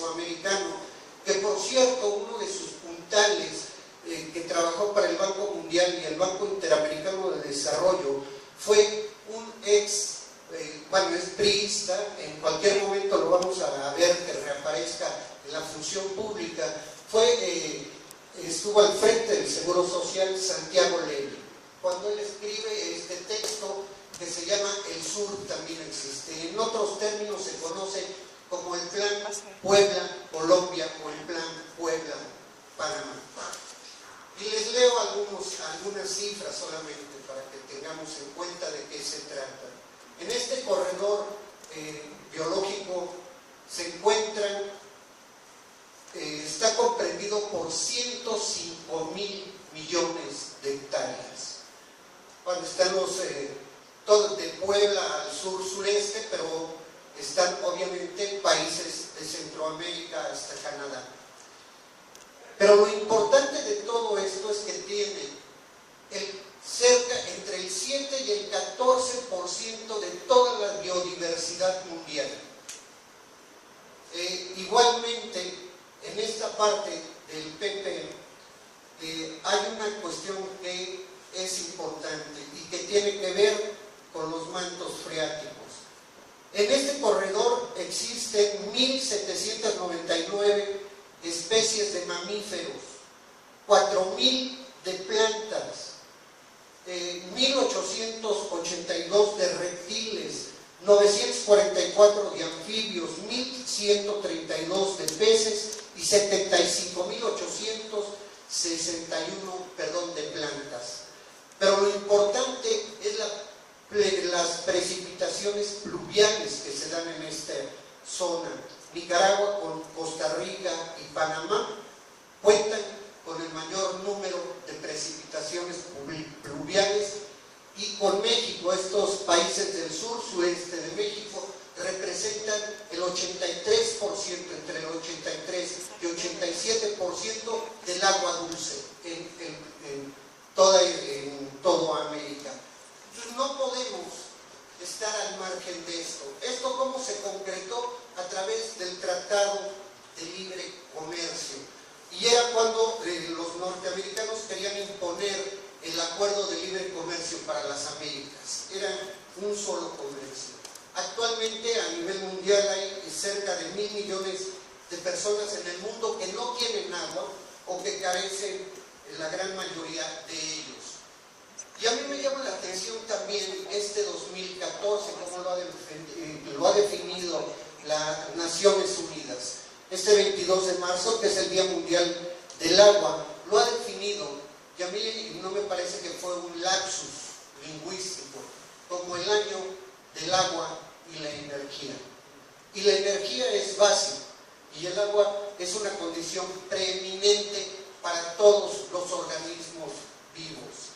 americano, que por cierto uno de sus puntales que trabajó para el Banco Mundial y el Banco Interamericano de Desarrollo fue un ex, es priista, en cualquier momento lo vamos a ver que reaparezca en la función pública, estuvo al frente del Seguro Social, Santiago Levy. Cuando él escribe este texto que se llama El Sur también existe, en otros términos se conoce como el Plan Puebla-Colombia o el Plan Puebla-Panamá. Y les leo algunas cifras solamente para que tengamos en cuenta de qué se trata. En este corredor biológico se encuentran, está comprendido por 105,000 millones de hectáreas. Bueno, están todos de Puebla al sur-sureste, pero están obviamente países de Centroamérica hasta Canadá. Pero lo importante de todo esto es que tiene cerca entre el 7 y el 14% de toda la biodiversidad mundial. Igualmente, en esta parte del PP hay una cuestión que es importante y que tiene que ver con los mantos freáticos. En este corredor existen 1.799 especies de mamíferos, 4.000 de plantas, 1.882 de reptiles, 944 de anfibios, 1.132 de peces y 75.861 de plantas. Pero lo importante es las precipitaciones pluviales que se dan en esta zona. Nicaragua, con Costa Rica y Panamá cuentan con el mayor número de precipitaciones pluviales, y con México, estos países del sur-sureste de México representan el 83%, entre el 83 y 87% del agua dulce en toda América. Entonces no podemos estar al margen de esto. ¿Esto cómo se concretó? A través del Tratado de Libre Comercio. Y era cuando los norteamericanos querían imponer el Acuerdo de Libre Comercio para las Américas. Era un solo comercio. Actualmente a nivel mundial hay cerca de 1.000 millones de personas en el mundo que no tienen agua o que carecen la gran mayoría de ellos. Y a mí me llama la atención también este 2014, como lo ha definido las Naciones Unidas. Este 22 de marzo, que es el Día Mundial del Agua, lo ha definido, y a mí no me parece que fue un lapsus lingüístico, como el año del agua y la energía. Y la energía es básica, y el agua es una condición preeminente para todos los organismos vivos.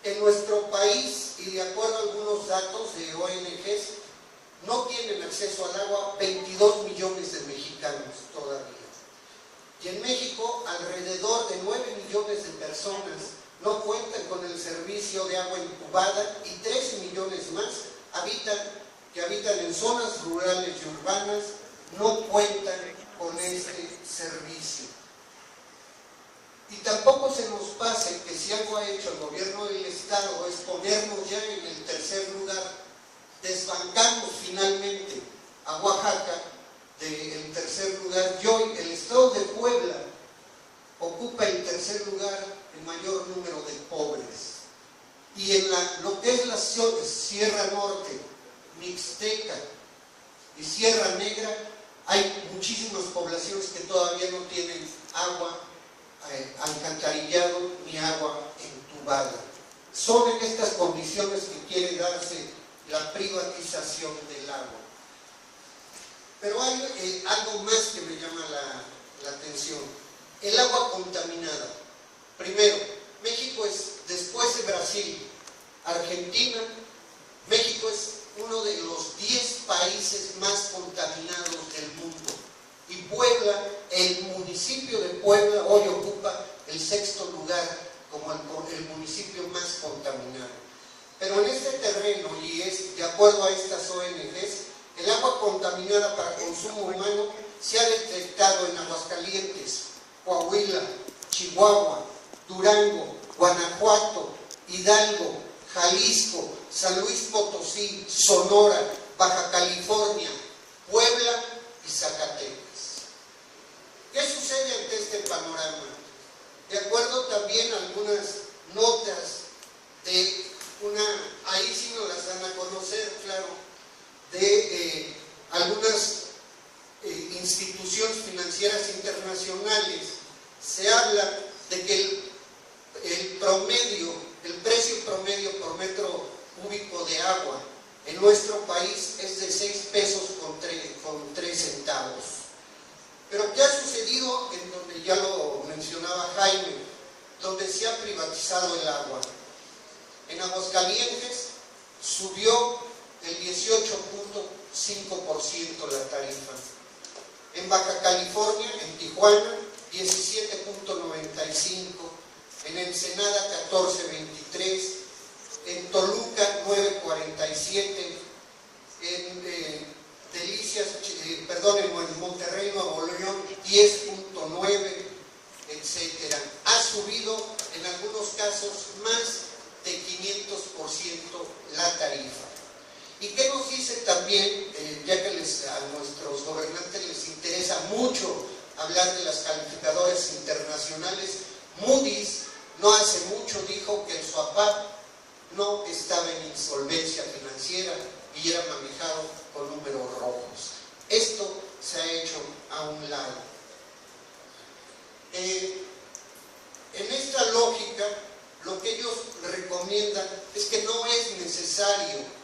En nuestro país, y de acuerdo a algunos datos de ONGs, no tienen acceso al agua 22 millones de mexicanos todavía. Y en México, alrededor de 9 millones de personas no cuentan con el servicio de agua incubada, y 13 millones más que habitan en zonas rurales y urbanas no cuentan con este servicio. Y tampoco se nos pase que si algo ha hecho el gobierno del Estado es ponernos ya en el tercer lugar. Desbancamos finalmente a Oaxaca del tercer lugar, y hoy el estado de Puebla ocupa el tercer lugar en mayor número de pobres. Y en lo que es la Sierra Norte, Mixteca y Sierra Negra, hay muchísimas poblaciones que todavía no tienen agua alcantarillado ni agua entubada. Son en estas condiciones que quiere darse la privatización del agua. Pero hay algo más que me llama la atención: el agua contaminada. Primero, México es, después de Brasil, Argentina, México es uno de los 10 países más contaminados del mundo. Y Puebla, el municipio de Puebla, hoy ocupa el 6º lugar como el municipio más contaminado. Pero en este terreno, y es de acuerdo a estas ONGs, el agua contaminada para consumo humano se ha afectado en Aguascalientes, Coahuila, Chihuahua, Durango, Guanajuato, Hidalgo, Jalisco, San Luis Potosí, Sonora, Baja California, Puebla y Zacatecas. ¿Qué sucede ante este panorama? De acuerdo también a algunas notas de ahí sí nos las dan a conocer, claro, de algunas instituciones financieras internacionales, se habla de que el precio promedio por metro cúbico de agua en nuestro país es de 6 pesos con 3 centavos. Pero ¿qué ha sucedido en donde ya lo mencionaba Jaime, donde se ha privatizado el agua? En Aguascalientes subió el 18.5% la tarifa. En Baja California, en Tijuana, 17.95%. En Ensenada 14.23, en Toluca 9.47, en Monterrey, Nuevo León 10.9, etcétera. Ha subido en algunos casos más de 500% la tarifa. ¿Y qué nos dice también, ya que a nuestros gobernantes les interesa mucho hablar de las calificadoras internacionales? Moody's no hace mucho dijo que el SUAPAP no estaba en insolvencia financiera y era manejado con números rojos. Esto se ha hecho a un lado. En esta lógica, lo que ellos recomiendan es que no es necesario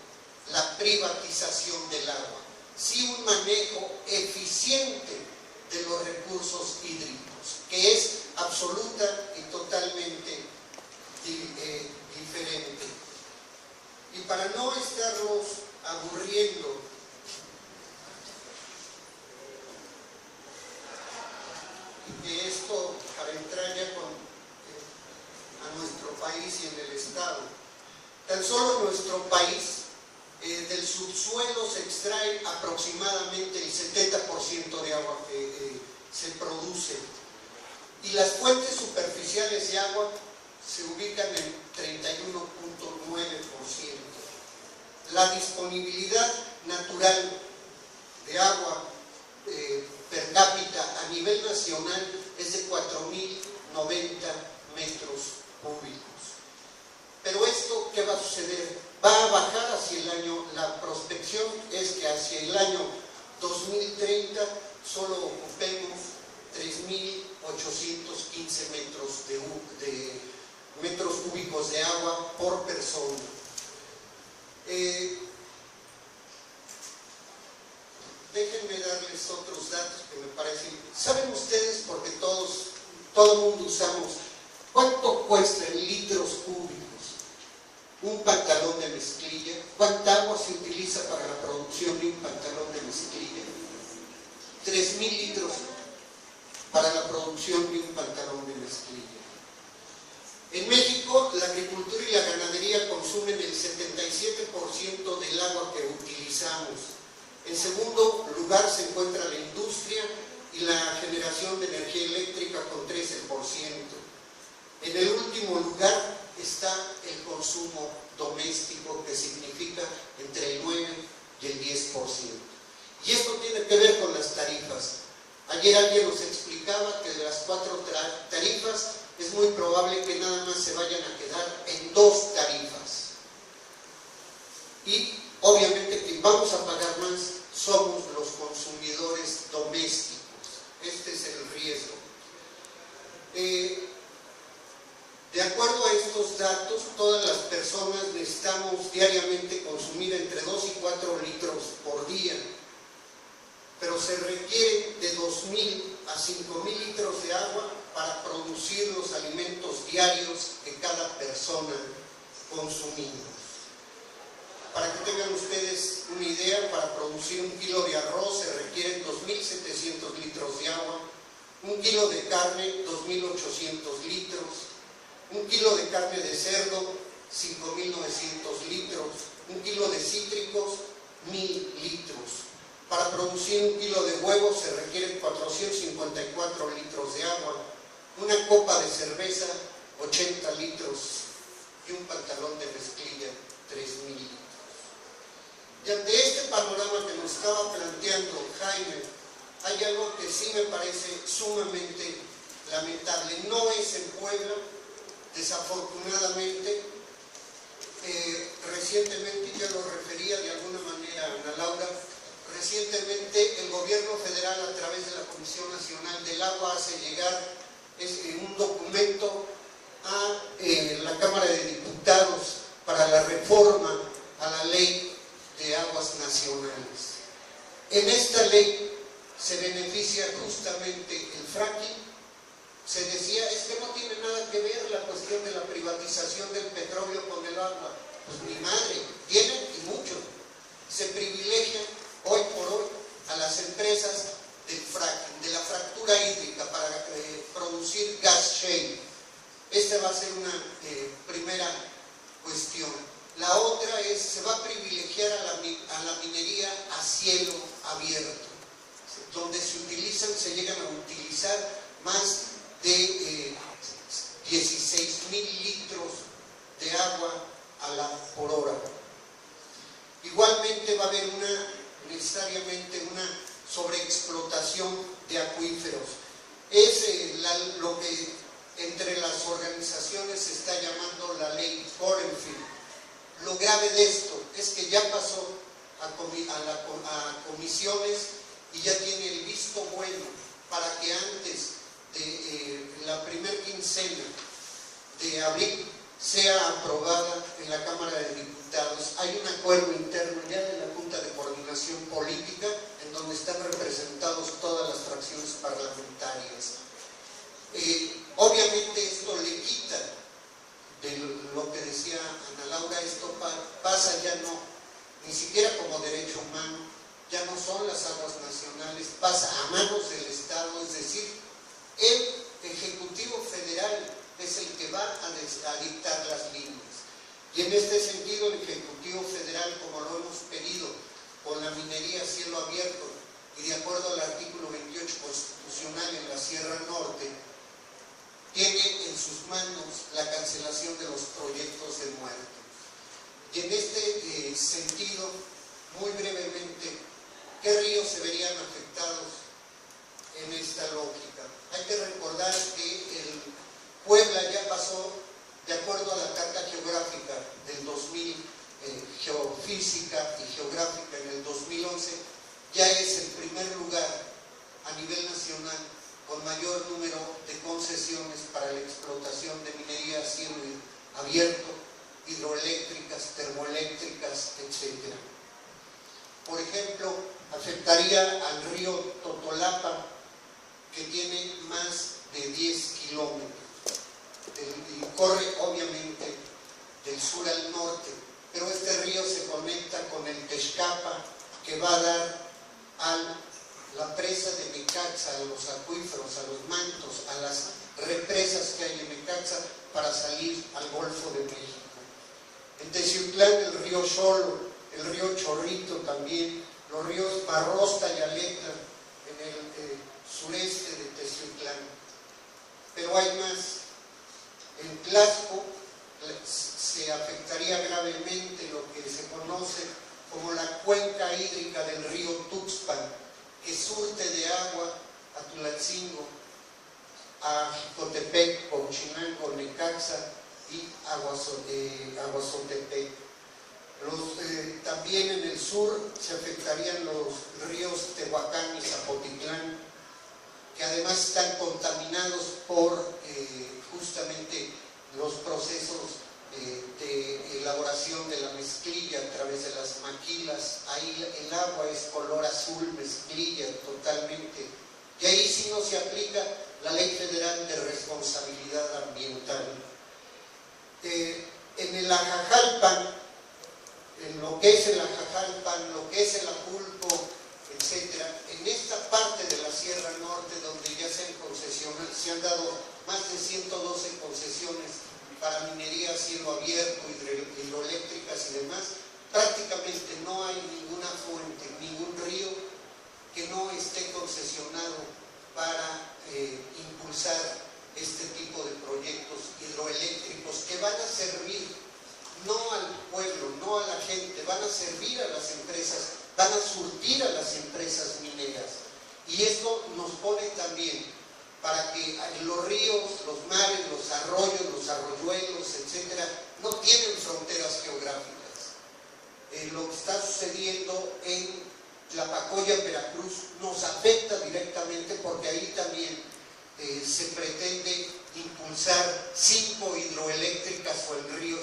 la privatización del agua, sí un manejo eficiente de los recursos hídricos, que es absoluta y totalmente diferente. Y para no estarlos aburriendo, que esto, para entrar ya a nuestro país y en el estado, tan solo en nuestro país, del subsuelo se extrae aproximadamente el 70% de agua que se produce, y las fuentes superficiales de agua se ubican en 31.9%. La disponibilidad natural de agua per cápita a nivel nacional es de 4.090 metros cúbicos. Pero esto, ¿qué va a suceder? Va a bajar hacia el año, la prospección es que hacia el año 2030 solo ocupemos 3.815 metros cúbicos de agua por persona. Déjenme darles otros datos que me parecen. ¿Saben ustedes, porque todo el mundo usamos, cuánto cuesta en litros cúbicos un pantalón de mezclilla? ¿Cuánta agua se utiliza para la producción de un pantalón de mezclilla? 3.000 litros para la producción de un pantalón de mezclilla. En México, la agricultura y la ganadería consumen el 77% del agua que utilizamos. En segundo lugar se encuentra la industria y la generación de energía eléctrica con 13%. En el último lugar está el consumo doméstico, que significa entre el 9 y el 10%. Y esto tiene que ver con las tarifas. Ayer alguien nos explicaba que de las 4 tarifas es muy probable que nada más se vayan a quedar en 2 tarifas. Y obviamente quien vamos a pagar más somos los consumidores domésticos. Este es el riesgo. De acuerdo a estos datos, todas las personas necesitamos diariamente consumir entre 2 y 4 litros por día, pero se requiere de 2.000 a 5.000 litros de agua para producir los alimentos diarios que cada persona consumimos. Para que tengan ustedes una idea, para producir 1 kilo de arroz se requieren 2.700 litros de agua, 1 kilo de carne, 2.800 litros, 1 kilo de carne de cerdo, 5.900 litros, 1 kilo de cítricos, 1.000 litros. Para producir 1 kilo de huevos se requieren 450 una copa de cerveza, 80 litros, y un pantalón de mezclilla, 3,000 litros. Y ante este panorama que nos estaba planteando Jaime, hay algo que sí me parece sumamente lamentable. No es en Puebla, desafortunadamente. Recientemente, ya lo refería de alguna manera Ana Laura, recientemente el gobierno federal, a través de la Comisión Nacional del Agua, hace llegar un documento a la Cámara de Diputados para la reforma a la ley de aguas nacionales. En esta ley se beneficia justamente el fracking. Se decía, es que no tiene nada que ver la cuestión de la privatización del petróleo con el agua. Pues mi madre, tienen y mucho. Se privilegia hoy por hoy a las empresas del fracking, de la fractura hídrica para producir gas shale. Esta va a ser una primera cuestión. La otra es, se va a privilegiar a la minería a cielo abierto, donde se llegan a utilizar más de 16,000 litros de agua por hora. Igualmente va a haber necesariamente una sobreexplotación de acuíferos. Es lo que entre las organizaciones se está llamando la ley Orenfield. Lo grave de esto es que ya pasó a comisiones y ya tiene el visto bueno para que antes de la primer quincena de abril sea aprobada en la Cámara de Diputados. Hay un acuerdo interno ya de la Junta de Coordinación Política en donde están representados todas las fracciones parlamentarias. Obviamente esto le quita de lo que decía Ana Laura, esto pasa ya no, ni siquiera como derecho humano, ya no son las aguas nacionales, pasa a manos del Estado, es decir, el Ejecutivo Federal es el que va a dictar las líneas. Y en este sentido, el Ejecutivo Federal, como lo hemos pedido, con la minería a cielo abierto y de acuerdo al artículo 28 constitucional en la Sierra Norte, tiene en sus manos la cancelación de los proyectos de muerte. Y en este sentido, muy brevemente, ¿qué ríos se verían afectados en esta lógica? Hay que recordar que Puebla ya pasó, de acuerdo a la Carta Geográfica del 2000, Geofísica y Geográfica en el 2011, ya es el primer lugar a nivel nacional con mayor número de concesiones para la explotación de minería a cielo abierto, hidroeléctricas, termoeléctricas, etc. Por ejemplo, afectaría al río Totolapa, que tiene más de 10 kilómetros y corre obviamente del sur al norte, pero este río se conecta con el Texcapa, que va a dar a la presa de Necaxa, a los acuíferos, a los mantos, a las represas que hay en Necaxa para salir al Golfo de México. En Teciutlán el río Xolo, el río Chorrito también, los ríos Barrosta y Aletla en el sureste de Teciutlán. Pero hay más. En Tlaxco se afectaría gravemente lo que se conoce como la cuenca hídrica del río Tuxpan, que surte de agua a Tulancingo, a Jicotepec, Pauchinango, Necaxa y Aguazotepec. También en el sur se afectarían los ríos Tehuacán y Zapotitlán, que además están contaminados por justamente los procesos de elaboración de la mezclilla a través de las maquilas. Ahí el agua es color azul, mezclilla totalmente. Y ahí sí no se aplica la Ley Federal de Responsabilidad Ambiental. En el Ajajalpan, en lo que es el Ajajalpan, lo que es el Apulco, etc., en esta parte de la Sierra Norte, donde ya se han dado más de 112 concesiones para minería a cielo abierto, hidroeléctricas y demás, prácticamente no hay ninguna fuente, ningún río que no esté concesionado para impulsar este tipo de proyectos hidroeléctricos que van a servir no al pueblo, no a la gente, van a servir a las empresas, van a surtir a las empresas mineras. Y esto nos pone también para que los ríos, los mares, los arroyos, los arroyuelos, etcétera, no tienen fronteras geográficas. Lo que está sucediendo en Tlapacoya, Veracruz, nos afecta directamente porque ahí también se pretende impulsar 5 hidroeléctricas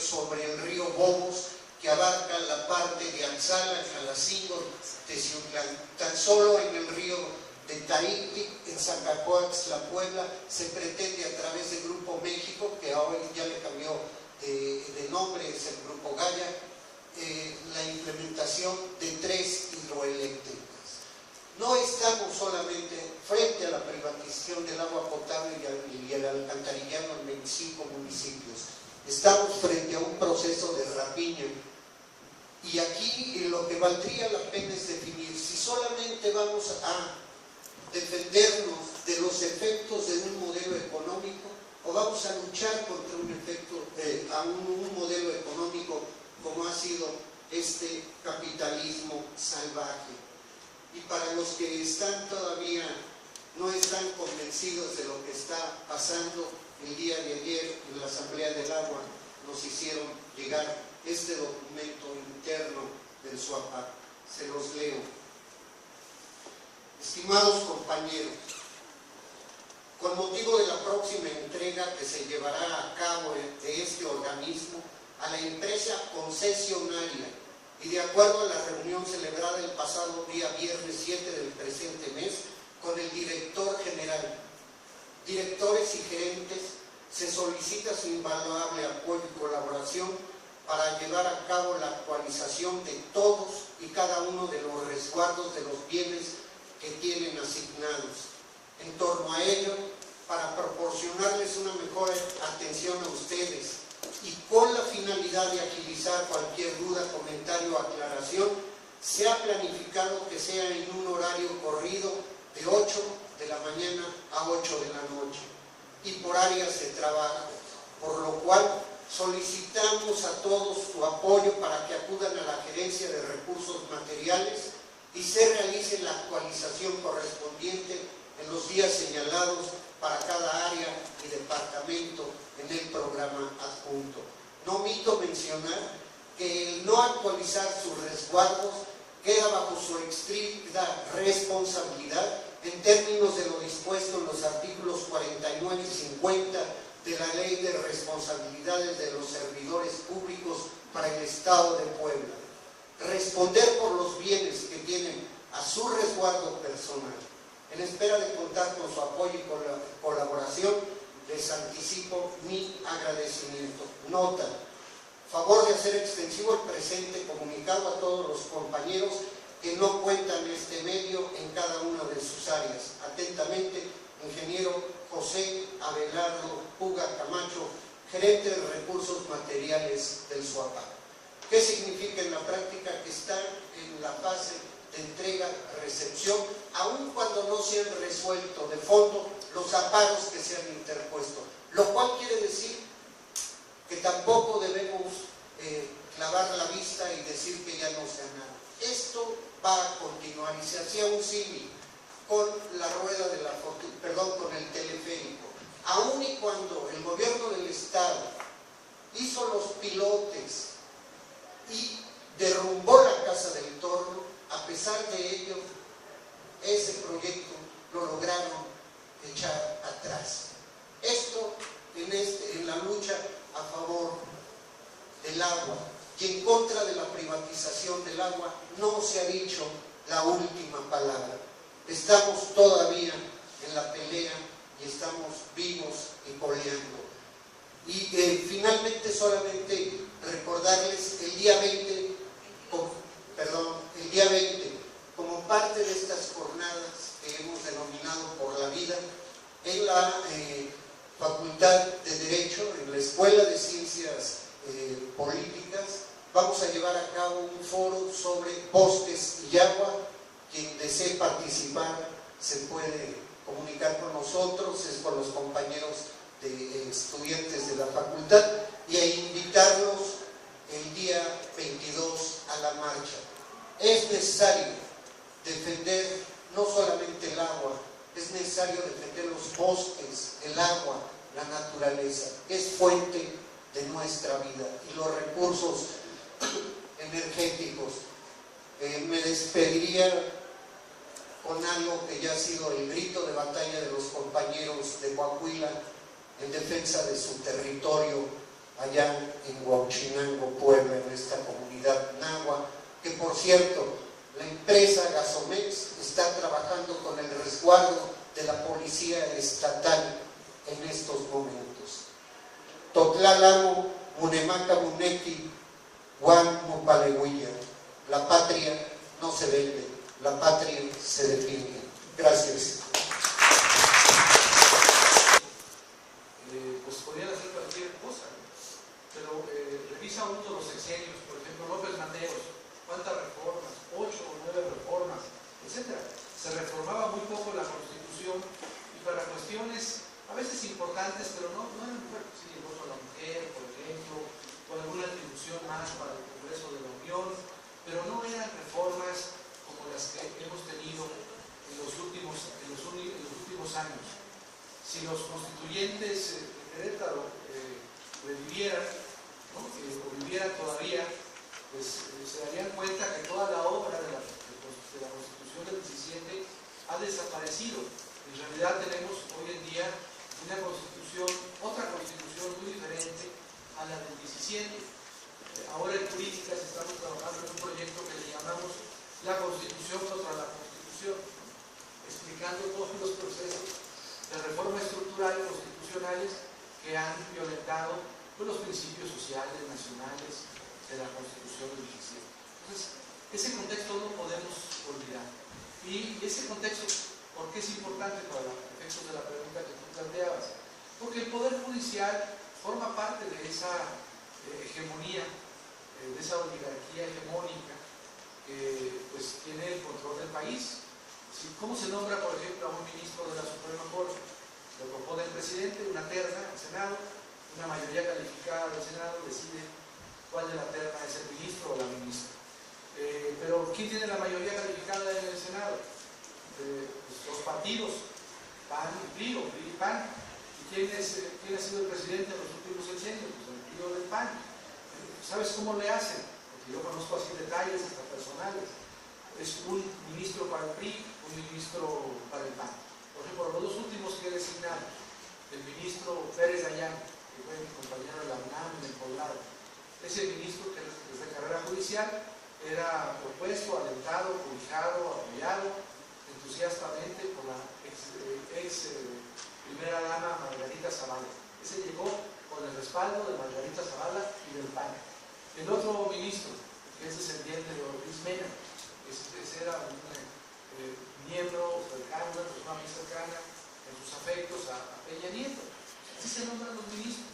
sobre el río Bobos, que abarca la parte de Anzala, Jalacingo, Teciutlán. Tan solo en el río de Tarític, en Zacacoaxtla, Puebla, se pretende a través de Grupo México, que hoy ya le cambió de nombre, es el Grupo Gaya, la implementación de 3 hidroeléctricas. No estamos solamente frente a la privatización del agua potable y el alcantarillado en 25 municipios. Estamos frente a un proceso de rapiña. Y aquí lo que valdría la pena es definir si solamente vamos a defendernos de los efectos de un modelo económico o vamos a luchar contra un modelo económico como ha sido este capitalismo salvaje. Y para los que todavía no están convencidos de lo que está pasando, el día de ayer en la Asamblea del Agua nos hicieron llegar este documento interno del SUAPAC. Se los leo. Estimados compañeros, con motivo de la próxima entrega que se llevará a cabo de este organismo a la empresa concesionaria y de acuerdo a la reunión celebrada el pasado día viernes 7 del presente mes con el director general, directores y gerentes, se solicita su invaluable apoyo y colaboración para llevar a cabo la actualización de todos y cada uno de los resguardos de los bienes que tienen asignados. En torno a ello, para proporcionarles una mejor atención a ustedes y con la finalidad de agilizar cualquier duda, comentario o aclaración, se ha planificado que sea en un horario corrido de 8 de la mañana a 8 de la noche y por áreas de trabajo, por lo cual solicitamos a todos su apoyo para que acudan a la Gerencia de Recursos Materiales y se realice la actualización correspondiente en los días señalados para cada área y departamento en el programa adjunto. No omito mencionar que el no actualizar sus resguardos queda bajo su estricta responsabilidad en términos de lo dispuesto en los artículos 49 y 50 de la Ley de Responsabilidades de los Servidores Públicos para el Estado de Puebla. Responder por los bienes que tienen a su resguardo personal. En espera de contar con su apoyo y colaboración, les anticipo mi agradecimiento. Nota: favor de hacer extensivo el presente comunicado a todos los compañeros que no cuentan este medio en cada una de sus áreas. Atentamente, ingeniero José Abelardo Puga Camacho, gerente de Recursos Materiales del SUAPAC. ¿Qué significa en la práctica? Que está en la fase de entrega-recepción, aun cuando no se han resuelto de fondo los amparos que se han interpuesto, lo cual quiere decir que tampoco debemos clavar la vista y decir que ya no se ha nada. Esto va a continuar y se hacía un símil con la rueda de la fortuna, con el teleférico. Aun y cuando el gobierno del Estado hizo los pilotes y derrumbó la Casa del Torno, a pesar de ello, ese proyecto lo lograron echar atrás. Esto en la lucha a favor del agua y en contra de la privatización del agua no se ha dicho la última palabra. Estamos todavía en la pelea y estamos vivos y coleando. Y finalmente solamente recordarles el día 20, como parte de estas jornadas que hemos denominado Por la Vida, en la Facultad de Derecho, en la Escuela de Ciencias Políticas, vamos a llevar a cabo un foro sobre bosques y agua. Quien desee participar se puede comunicar con nosotros, es con los compañeros de estudiantes de la facultad y a invitarlos el día 22 a la marcha. Es necesario defender no solamente el agua, es necesario defender los bosques, el agua, la naturaleza, que es fuente de nuestra vida, y los recursos energéticos. Me despediría con algo que ya ha sido el grito de batalla de los compañeros de Coahuila en defensa de su territorio allá en Huauchinango, Puebla, en esta comunidad náhuatl, que por cierto, la empresa Gasomex está trabajando con el resguardo de la policía estatal en estos momentos. Totlalamo, Munemaca Muneki, Juan Mupalehuilla. La patria no se vende, la patria se defiende. Gracias. Pues podrían hacer cualquier cosa, pero revisa uno de los sexenios, por ejemplo, López Mateos, ¿cuántas reformas? 8 o 9 reformas, etcétera. Se reformaba muy poco la Constitución y para cuestiones a veces importantes, pero no eran fuertes. Sí, el voto a la mujer, por ejemplo, o alguna atribución más para el Congreso de la Unión, pero no eran reformas como las que hemos tenido en los últimos años. Si los constituyentes de Querétaro revivieran, ¿no? O vivieran todavía, pues se darían cuenta que toda la obra de la Constitución del 17 ha desaparecido. En realidad tenemos hoy en día otra constitución muy diferente a la del 17. Ahora en Jurídicas estamos trabajando en un proyecto que le llamamos la Constitución contra la Constitución, explicando todos los procesos de reforma estructural y constitucionales que han violentado los principios sociales, nacionales de la Constitución del 17. Entonces, ese contexto no podemos olvidar. Y ese contexto, ¿por qué es importante para los efectos de la pregunta que tú planteabas? Porque el Poder Judicial forma parte de esa hegemonía, de esa oligarquía hegemónica que pues tiene el control del país. ¿Cómo se nombra, por ejemplo, a un ministro de la Suprema Corte? Lo propone el presidente, una terna al Senado, una mayoría calificada del Senado decide cuál de la terna es el ministro o la ministra. Pero ¿quién tiene la mayoría calificada en el Senado? Pues los partidos, PAN y PRI, o PRI y PAN. ¿Y quién ha sido el presidente en los últimos sexenios? Pues el partido del PAN. ¿Sabes cómo le hacen? Porque yo conozco así detalles hasta personales. Es un ministro para el PRI, un ministro para el PAN. Por ejemplo, los dos últimos que he designado, el ministro Pérez Dayán, que fue mi compañero de la UNAM en el Poblado, ese ministro que desde carrera judicial era propuesto, alentado, cobijado, apoyado entusiastamente por la ex primera dama Margarita Zavala. Ese llegó con el respaldo de Margarita Zavala y del PAN. El otro ministro, que es descendiente de Ortiz Mena, ese era un miembro cercano, una persona muy cercana en sus afectos a Peña Nieto. Así se nombran los ministros.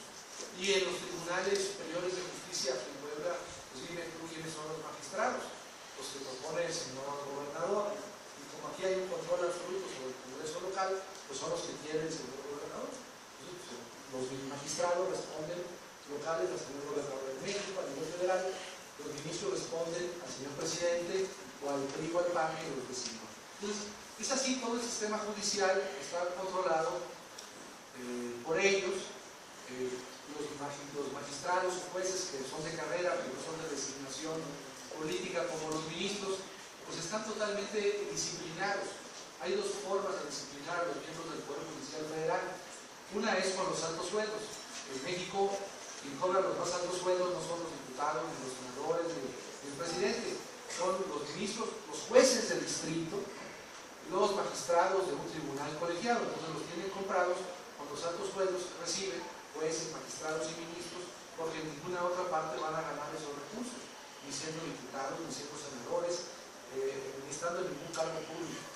Y en los tribunales superiores de justicia en Puebla, pues dime tú quiénes son los magistrados, los que propone el señor gobernador. Y como aquí hay un control absoluto sobre el Congreso local, pues son los que quiere el señor gobernador. Entonces, pues, los magistrados responden locales al señor gobernador de México, a nivel federal, los ministros responden al señor presidente o al PRI o al PAN y los vecinos. Entonces, es así, todo el sistema judicial está controlado por ellos. Los magistrados o jueces que son de carrera, que no son de designación política como los ministros, pues están totalmente disciplinados. Hay dos formas de disciplinar a los miembros del Poder Judicial Federal. Una es con los altos sueldos. En México, quien cobra los más altos sueldos no son los diputados, ni los senadores, ni el presidente. Son los ministros, los jueces del distrito, los magistrados de un tribunal colegiado. Entonces los tienen comprados con los altos sueldos que reciben jueces, magistrados y ministros, porque en ninguna otra parte van a ganar esos recursos, ni siendo diputados, ni siendo senadores, ni estando en ningún cargo público.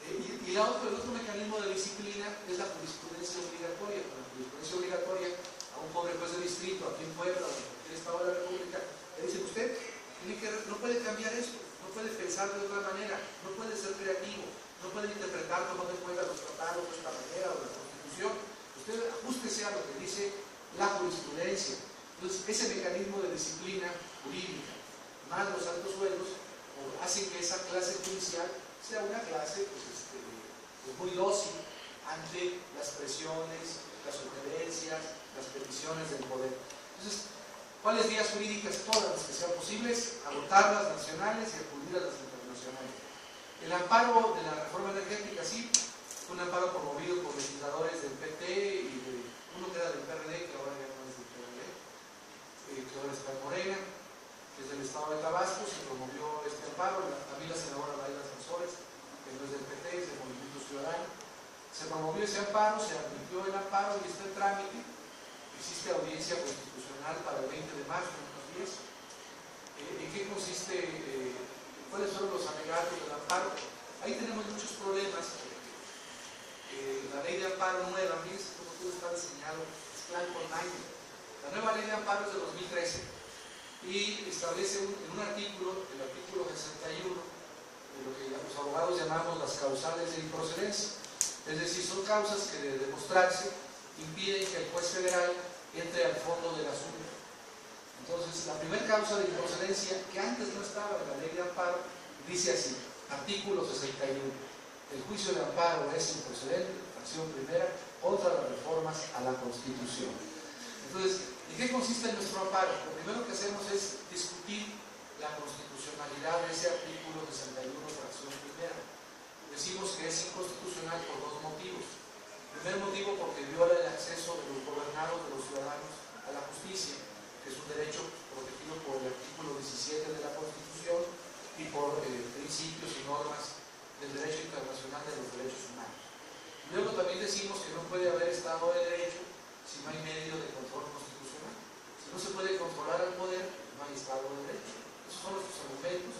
El otro mecanismo de disciplina es la jurisprudencia obligatoria. Con la jurisprudencia obligatoria, a un pobre juez de distrito, aquí en Puebla, o en cualquier estado de la República, le dicen: usted no puede cambiar esto, no puede pensar de otra manera, no puede ser creativo, no puede interpretar cómo se juegan los tratados de esta manera o la Constitución. Usted ajuste Ajústese a lo que dice la jurisprudencia. Entonces, ese mecanismo de disciplina jurídica, más los altos sueldos, hacen que esa clase judicial sea una clase pues muy dócil ante las presiones, las sugerencias, las peticiones del poder. Entonces, ¿cuáles vías jurídicas? Todas las que sean posibles, agotar las nacionales y acudir a las internacionales. El amparo de la reforma energética, sí, fue un amparo promovido por legisladores del PT y de uno que era del PRD, que ahora ya no es del PRD, que ahora está en Morena, que es del estado de Tabasco. Se promovió este amparo, también la senadora Laila Sansores, que no es del PT, es del Movimiento Ciudadano. Se promovió ese amparo, se admitió el amparo y está en trámite. Existe audiencia constitucional para el 20 de marzo, en unos días. ¿En qué consiste? ¿Cuáles fueron los alegatos del amparo? Ahí tenemos muchos problemas. La ley de amparo nueva, fíjense cómo todo está diseñado, es plan con año. La nueva ley de amparo es de 2013 y establece en un artículo, el artículo 61, de lo que los abogados llamamos las causales de improcedencia. Es decir, son causas que de demostrarse impiden que el juez federal entre al fondo del asunto. Entonces, la primera causa de improcedencia, que antes no estaba en la ley de amparo, dice así, artículo 61. El juicio de amparo es improcedente, fracción primera, contra las reformas a la Constitución. Entonces, ¿en qué consiste nuestro amparo? Lo primero que hacemos es discutir la constitucionalidad de ese artículo 61, fracción primera. Decimos que es inconstitucional por dos motivos. El primer motivo, porque viola el acceso de los gobernados, de los ciudadanos, a la justicia, que es un derecho protegido por el artículo 17 de la Constitución y por principios y normas del derecho internacional de los derechos humanos. Luego también decimos que no puede haber Estado de Derecho si no hay medio de control constitucional. Si no se puede controlar al poder, no hay Estado de Derecho. Esos son nuestros argumentos.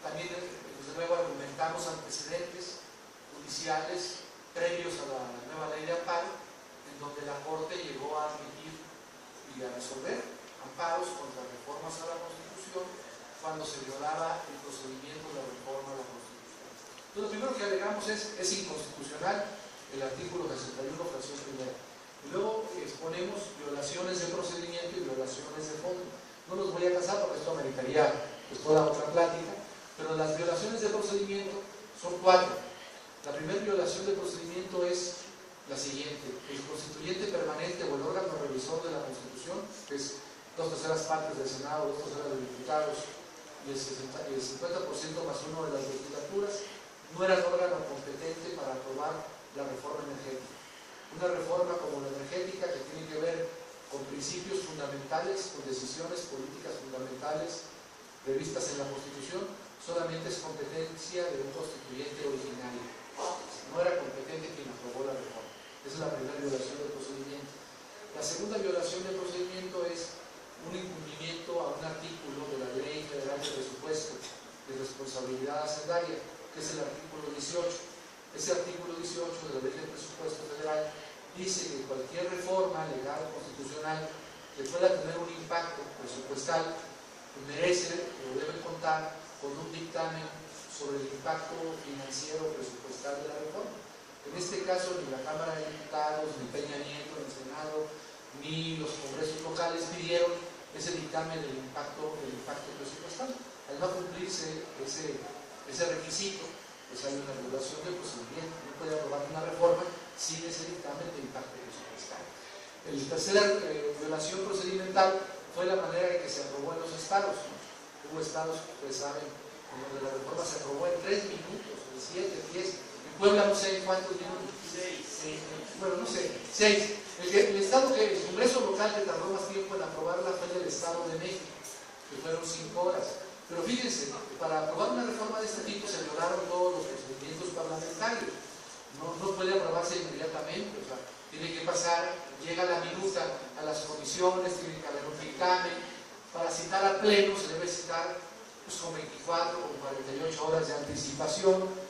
También, desde luego, argumentamos antecedentes judiciales previos a la nueva ley de amparo, en donde la Corte llegó a admitir y a resolver amparos contra reformas a la Constitución cuando se violaba el procedimiento de la reforma a la Constitución. Entonces, lo primero que alegamos es inconstitucional el artículo 61, fracción primera. Y luego exponemos violaciones de procedimiento y violaciones de fondo. No los voy a casar porque esto ameritaría pues, toda otra plática, pero las violaciones de procedimiento son 4. La primera violación de procedimiento es la siguiente: el constituyente permanente o el órgano revisor de la Constitución, que es 2/3 partes del Senado, 2/3 de diputados y el 50% más 1 de las legislaturas, no era el órgano competente para aprobar la reforma energética. Una reforma como la energética, que tiene que ver con principios fundamentales, con decisiones políticas fundamentales previstas en la Constitución, solamente es competencia de un constituyente originario. No era competente quien aprobó la reforma. Esa es la primera violación del procedimiento. La segunda violación del procedimiento es un incumplimiento a un artículo de la Ley Federal de Presupuesto de Responsabilidad Hacendaria, que es el artículo 18. Ese artículo 18 de la Ley de Presupuesto Federal dice que cualquier reforma legal o constitucional que pueda tener un impacto presupuestal merece o debe contar con un dictamen sobre el impacto financiero presupuestal de la reforma. En este caso, ni la Cámara de Diputados, ni Peña Nieto, ni el Senado, ni los congresos locales pidieron ese dictamen del impacto presupuestal. Al no cumplirse ese requisito, pues hay una regulación del procedimiento. No puede aprobar una reforma sin ese dictamen de impacto presupuestal. La tercera violación procedimental fue la manera en que se aprobó en los estados. Hubo estados, ustedes saben, en donde la reforma se aprobó en 3 minutos, en 7, 10. En Puebla no sé en cuántos minutos. 6. Bueno, no sé, 6. El Congreso local que tardó más tiempo en aprobarla fue el Estado de México, que fueron 5 horas. Pero fíjense, para aprobar una reforma de este tipo se violaron todos los procedimientos parlamentarios. No puede aprobarse inmediatamente, o sea, tiene que pasar, llega la minuta a las comisiones, tiene que haber un dictamen. Para citar al pleno se debe citar pues, con 24 o 48 horas de anticipación.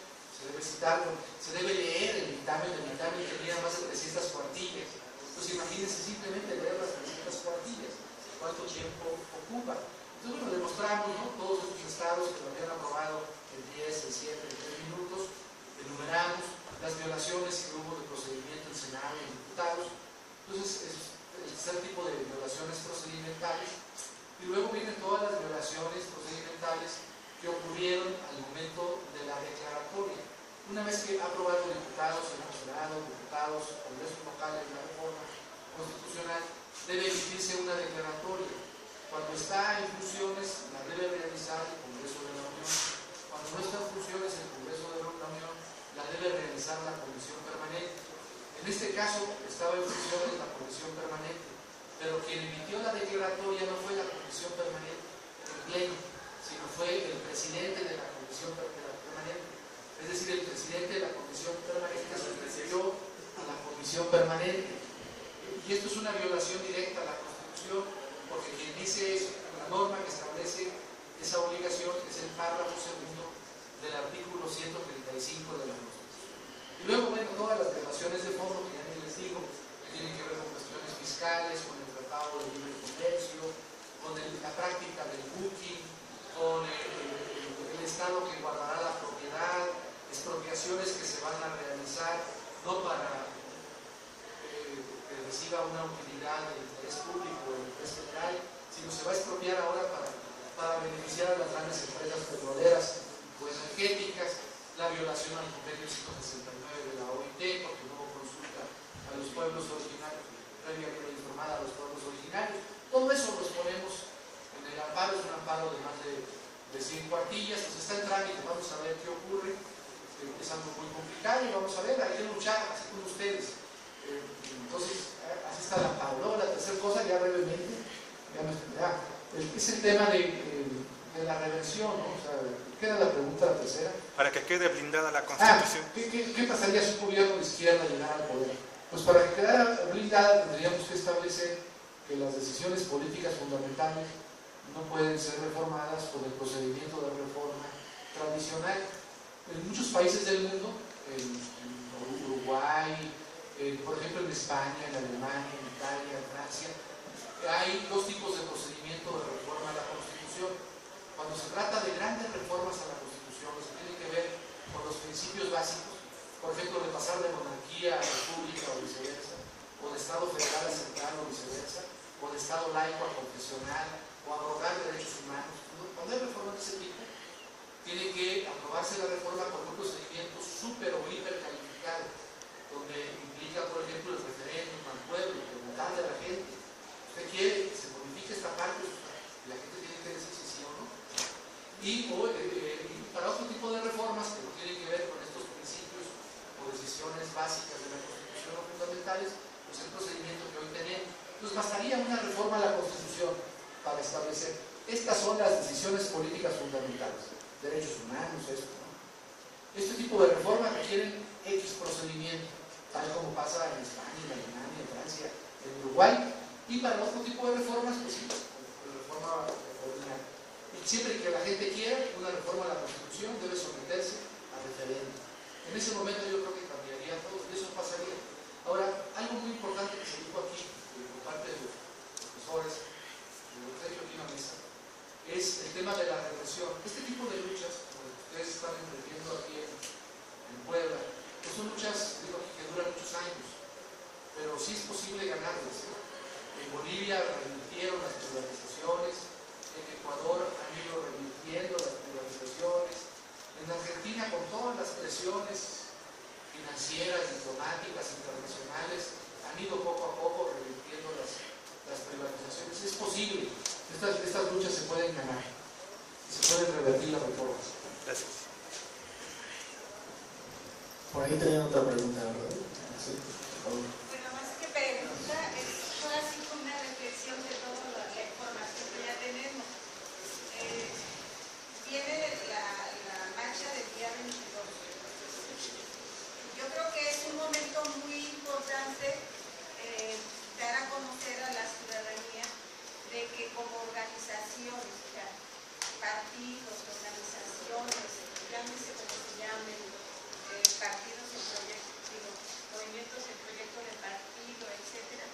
Se debe leer el dictamen tenía más de 300 cuartillas. Entonces imagínense simplemente leer las 300 cuartillas, cuánto tiempo ocupa. Entonces bueno, demostramos, ¿no? Todos estos estados que lo habían aprobado en 10, en 7, en 3 minutos, enumeramos las violaciones que hubo de procedimiento en Senado y en diputados, tercer tipo de violaciones procedimentales, y luego vienen todas las violaciones procedimentales que ocurrieron al momento de la declaratoria. Una vez que ha aprobado diputados, senado, diputados, congresos locales la reforma constitucional, debe emitirse una declaratoria. Cuando está en funciones, la debe realizar el Congreso de la Unión. Cuando no está en funciones, el Congreso de la Unión la debe realizar la Comisión Permanente. En este caso, estaba en funciones la Comisión Permanente, pero quien emitió la declaratoria no fue la Comisión Permanente en pleno, sino fue el presidente de la Comisión Permanente. Es decir, el presidente de la Comisión Permanente sucedió a la Comisión Permanente. Y esto es una violación directa a la Constitución, porque quien dice eso, la norma que establece esa obligación es el párrafo segundo del artículo 135 de la Constitución. Y luego, bueno, todas las violaciones de fondo, que ya ni les digo, que tienen que ver con cuestiones fiscales, con el Tratado de Libre Comercio, con la práctica del booking, con el Estado que guardará la propiedad, expropiaciones que se van a realizar no para que reciba una utilidad de interés público o de interés general, sino se va a expropiar ahora para beneficiar a las grandes empresas petroleras o energéticas, la violación al convenio 169 de la OIT, porque no hubo consulta a los pueblos originarios, previamente informada a los pueblos originarios. Todo eso los ponemos en el amparo, es un amparo de más de 100 cuartillas, pues está en trámite, vamos a ver qué ocurre. Es algo muy complicado y vamos a ver, hay que luchar así con ustedes. Entonces, así está el amparo. Luego la tercera cosa, ya brevemente, es el tema de la reversión, ¿no? O sea, ¿qué era la pregunta la tercera? Para que quede blindada la Constitución. ¿Qué pasaría si un gobierno de izquierda llegara al poder? Pues para que quedara blindada tendríamos que establecer que las decisiones políticas fundamentales no pueden ser reformadas por el procedimiento de reforma tradicional. En muchos países del mundo, en Uruguay, por ejemplo en España, en Alemania, en Italia, en Francia, hay dos tipos de procedimiento de reforma a la Constitución. Cuando se trata de grandes reformas a la Constitución, que tiene que ver con los principios básicos, por ejemplo, de pasar de monarquía a república o viceversa, o de Estado federal a central o viceversa, o de Estado laico a confesional, o abrogar derechos humanos. Cuando hay reformas de ese tipo, tiene que aprobarse la reforma con un procedimiento súper o hiper calificado, donde implica, por ejemplo, el referéndum al pueblo, preguntarle a la gente, ¿usted quiere que se modifique esta parte? Y la gente tiene que decir si sí o no. Y para otro tipo de reformas que no tienen que ver con estos principios o decisiones básicas de la Constitución o fundamentales, pues el procedimiento que hoy tenemos. Entonces bastaría una reforma a la Constitución para establecer, estas son las decisiones políticas fundamentales, derechos humanos, esto, ¿no? Este tipo de reformas requieren X procedimiento, tal como pasa en España, en Alemania, en Francia, en Uruguay, y para otro tipo de reformas, pues sí, reforma ordinaria. Y siempre que la gente quiera una reforma a la Constitución, debe someterse a referéndum. En ese momento yo creo que cambiaría todo, y eso pasaría. Ahora, algo muy importante que se dijo aquí, por parte de los profesores, de los que aquí en la mesa, es el tema de la represión. Este tipo de luchas, como ustedes están emprendiendo aquí en Puebla, pues son luchas, digo, que duran muchos años, pero sí es posible ganarlas, ¿sí? En Bolivia revirtieron las privatizaciones, en Ecuador han ido revirtiendo las privatizaciones, en Argentina con todas las presiones financieras, diplomáticas, internacionales, han ido poco a poco revirtiendo las privatizaciones. Es posible. Estas luchas se pueden ganar y se pueden revertir las reformas. Gracias. Por ahí tenían otra pregunta, ¿verdad? Sí, por favor. Bueno, más que pregunta, fue así como una reflexión de toda la información que ya tenemos. Viene la marcha del día 22. Yo creo que es un momento muy importante dar a conocer a la ciudadanía de que como organizaciones, o sea, partidos, organizaciones, llámese como se llamen, partidos en proyecto, movimientos en proyecto de partido, etcétera,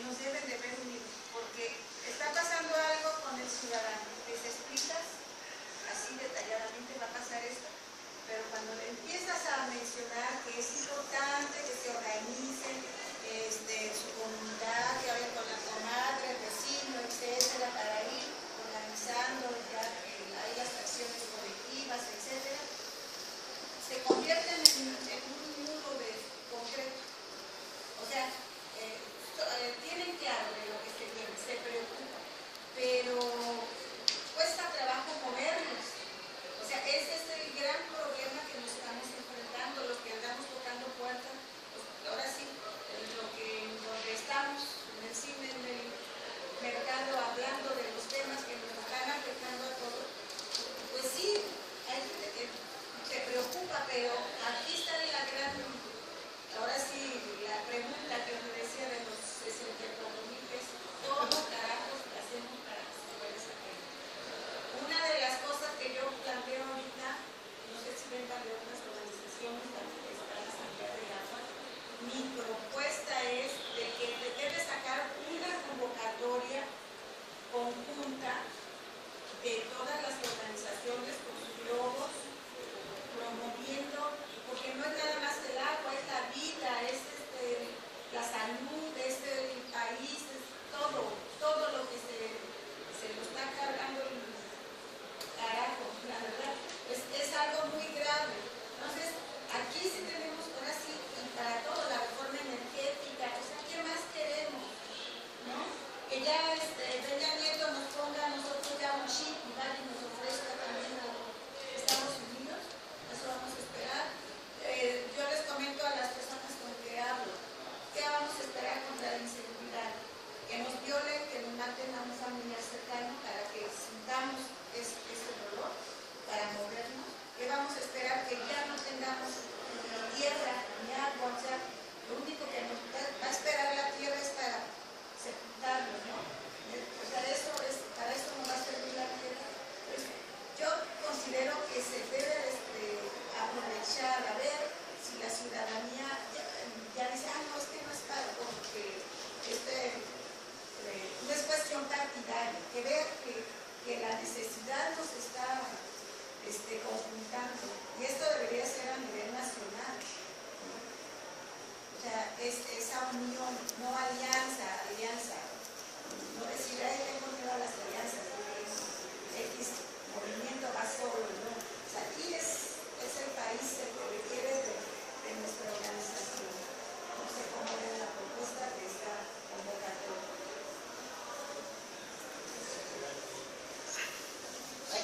nos deben de ver unidos, porque está pasando algo con el ciudadano. Les explicas así detalladamente va a pasar esto, pero cuando le empiezas a mencionar que es importante que se organicen su comunidad, que haya esa unión, no alianza. No decir, ay, tengo miedo a las alianzas, X movimiento va solo, no. O sea, aquí es el país el que requiere de nuestra organización. No sé cómo es la propuesta de esta convocatoria.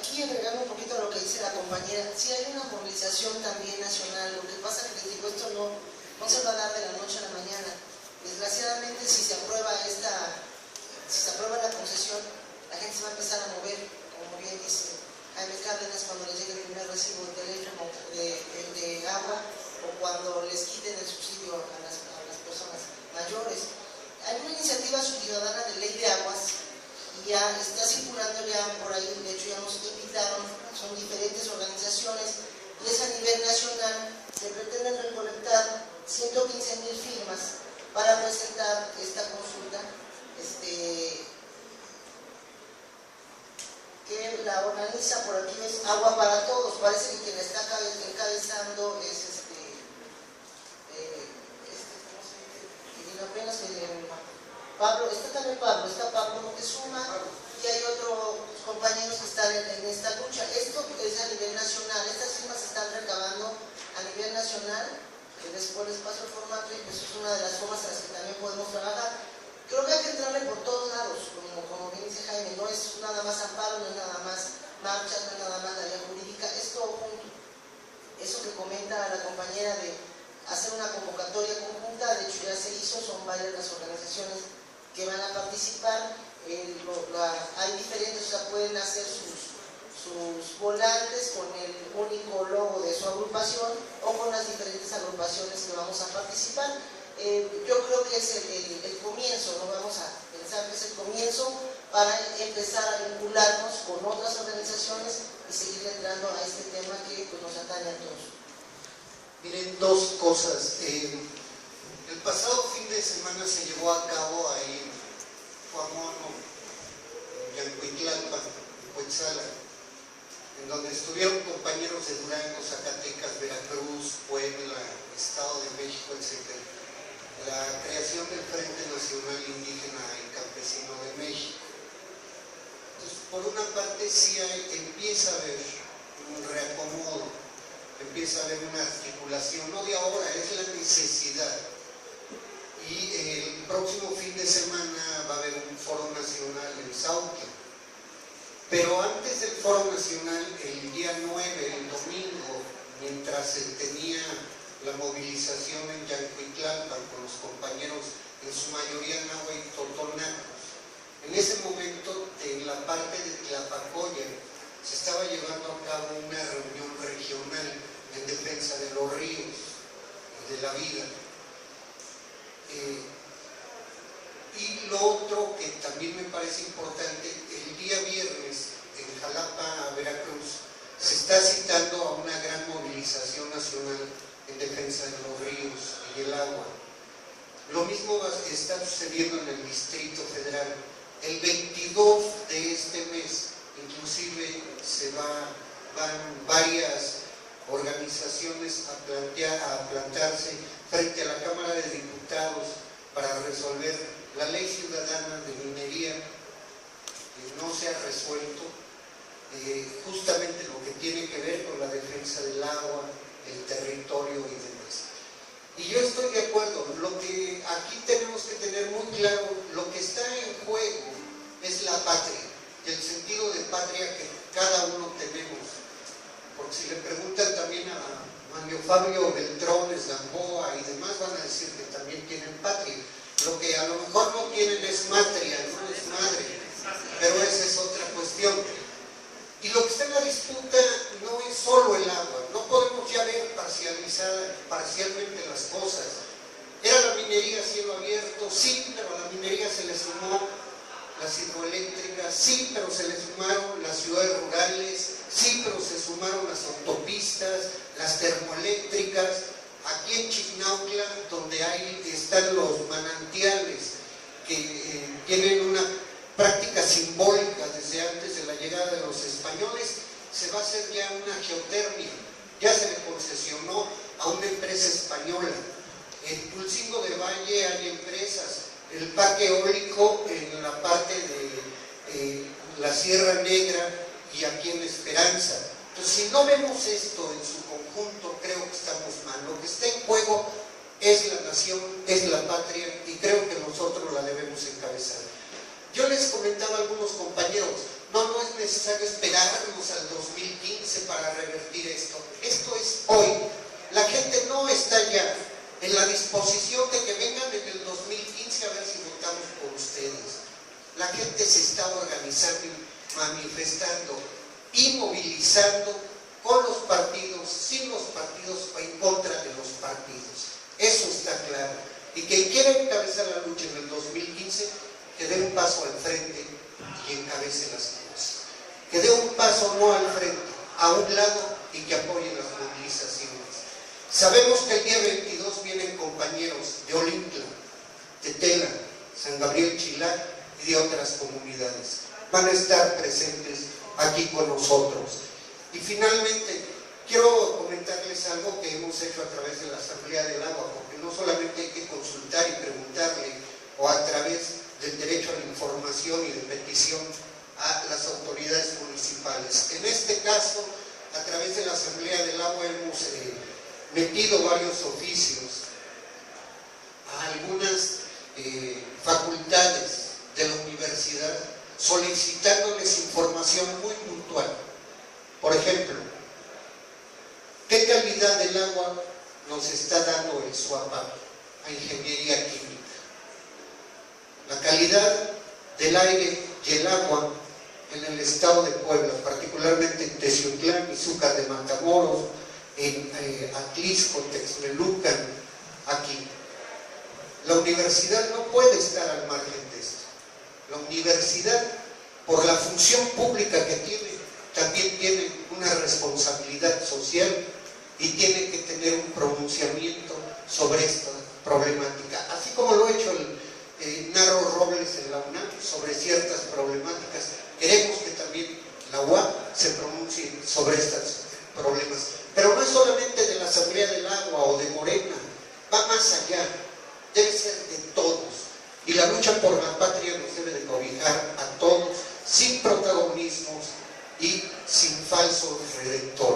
Aquí agregando un poquito a lo que dice la compañera, sí hay una movilización también nacional. Lo que pasa es que les digo, esto no se va a dar de la noche a la mañana. Desgraciadamente, si se aprueba la concesión, la gente se va a empezar a mover, como bien dice Jaime Cárdenas, cuando les llegue el primer recibo de teléfono de agua, o cuando les quiten el subsidio a las personas mayores. Hay una iniciativa ciudadana de ley de aguas y ya está circulando ya por ahí, de hecho ya nos invitaron, son diferentes organizaciones y es a nivel nacional. Se pretenden recolectar 115,000 firmas para presentar esta consulta que la organiza, por aquí es Agua para Todos. Parece que quien la está encabezando es apenas Pablo, está Pablo Moctezuma y hay otros compañeros que están en esta lucha. Esto es a nivel nacional, estas firmas se están recabando a nivel nacional, que después les paso el formato y pues es una de las formas en las que también podemos trabajar. Creo que hay que entrarle por todos lados, como bien dice Jaime, no es nada más amparo, no es nada más marchas, no es nada más la vía jurídica, es todo junto. Eso que comenta la compañera de hacer una convocatoria conjunta, de hecho ya se hizo, son varias las organizaciones que van a participar, hay diferentes, o sea, pueden hacer sus volantes con el único logo de su agrupación o con las diferentes agrupaciones que vamos a participar. Yo creo que es el comienzo, ¿no? Vamos a pensar que es el comienzo para empezar a vincularnos con otras organizaciones y seguir entrando a este tema que pues, nos atañe a todos. Miren, dos cosas. El pasado fin de semana se llevó a cabo ahí en Cuamono, en Yancuitlalpan, en Cuetzala, en donde estuvieron compañeros de Durango, Zacatecas, Veracruz, Puebla, Estado de México, etc. La creación del Frente Nacional Indígena y Campesino de México. Entonces, por una parte sí empieza a haber un reacomodo, empieza a haber una articulación, no de ahora, es la necesidad. Y el próximo fin de semana va a haber un foro nacional en Sautla. Pero antes del foro nacional, el día 9, el domingo, mientras se tenía la movilización en Yancuitlalpan con los compañeros, en su mayoría náhuatl y totonacos, en ese momento, en la parte de Tlapacoya, se estaba llevando a cabo una reunión regional en defensa de los ríos y de la vida. Y lo otro que también me parece importante, el día viernes en Jalapa, Veracruz, se está citando a una gran movilización nacional en defensa de los ríos y el agua. Lo mismo está sucediendo en el Distrito Federal. El 22 de este mes, inclusive van varias organizaciones a plantarse frente a la Cámara de Diputados para resolver la ley ciudadana de minería, que no se ha resuelto, justamente lo que tiene que ver con la defensa del agua, el territorio y demás. Y yo estoy de acuerdo, lo que aquí tenemos que tener muy claro, lo que está en juego es la patria, el sentido de patria que cada uno tenemos. Porque si le preguntan también a Mario Fabio Beltrones, Gamboa y demás, van a decir que también tienen patria. Lo que a lo mejor no tienen es matria, no es madre, pero esa es otra cuestión. Y lo que está en la disputa no es solo el agua, no podemos ya ver parcialmente las cosas. Era la minería a cielo abierto, sí, pero a la minería se le sumó las hidroeléctricas, sí, pero se le sumaron las ciudades rurales, sí, pero se sumaron las autopistas, las termoeléctricas. Aquí en Chignautla, donde están los manantiales que tienen una práctica simbólica desde antes de la llegada de los españoles, se va a hacer ya una geotermia. Ya se le concesionó a una empresa española. En Tulcingo del Valle valle hay empresas, el parque eólico en la parte de la Sierra Negra y aquí en Esperanza. Entonces, si no vemos esto en su conjunto, creo que estamos mal. Lo que está en juego es la nación, es la patria, y creo que nosotros la debemos encabezar. Yo les comentaba a algunos compañeros, no es necesario esperarnos al 2015 para revertir esto. Esto es hoy. La gente no está ya en la disposición de que vengan en el 2015 a ver si votamos por ustedes. La gente se está organizando y manifestando y movilizando con los partidos, sin los partidos o en contra de los partidos. Eso está claro. Y quien quiera encabezar la lucha en el 2015, que dé un paso al frente y encabece las cosas. Que dé un paso no al frente, a un lado, y que apoye las movilizaciones. Sabemos que el día 22 vienen compañeros de Olintla, Tetela, San Gabriel Chilac y de otras comunidades. Van a estar presentes aquí con nosotros. Y finalmente, quiero comentarles algo que hemos hecho a través de la Asamblea del Agua, porque no solamente hay que consultar y preguntarle, o a través del derecho a la información y de petición a las autoridades municipales. En este caso, a través de la Asamblea del Agua hemos metido varios oficios a algunas facultades de la universidad solicitándoles información muy puntual. Por ejemplo, ¿qué calidad del agua nos está dando el SUAPAP a Ingeniería Química? La calidad del aire y el agua en el estado de Puebla, particularmente en Teciutlán, Izúcar de Matamoros, en Atlisco, Texmelucan, aquí. La universidad no puede estar al margen de esto. La universidad, por la función pública que tiene, también tiene una responsabilidad social y tiene que tener un pronunciamiento sobre esta problemática, así como lo ha hecho el Narro Robles en la UNAM sobre ciertas problemáticas. Queremos que también la UAP se pronuncie sobre estos problemas, pero no es solamente de la Asamblea del Agua o de Morena, va más allá, debe ser de todos, y la lucha por la patria nos debe de cobijar a todos, sin protagonismos y sin falsos redentores.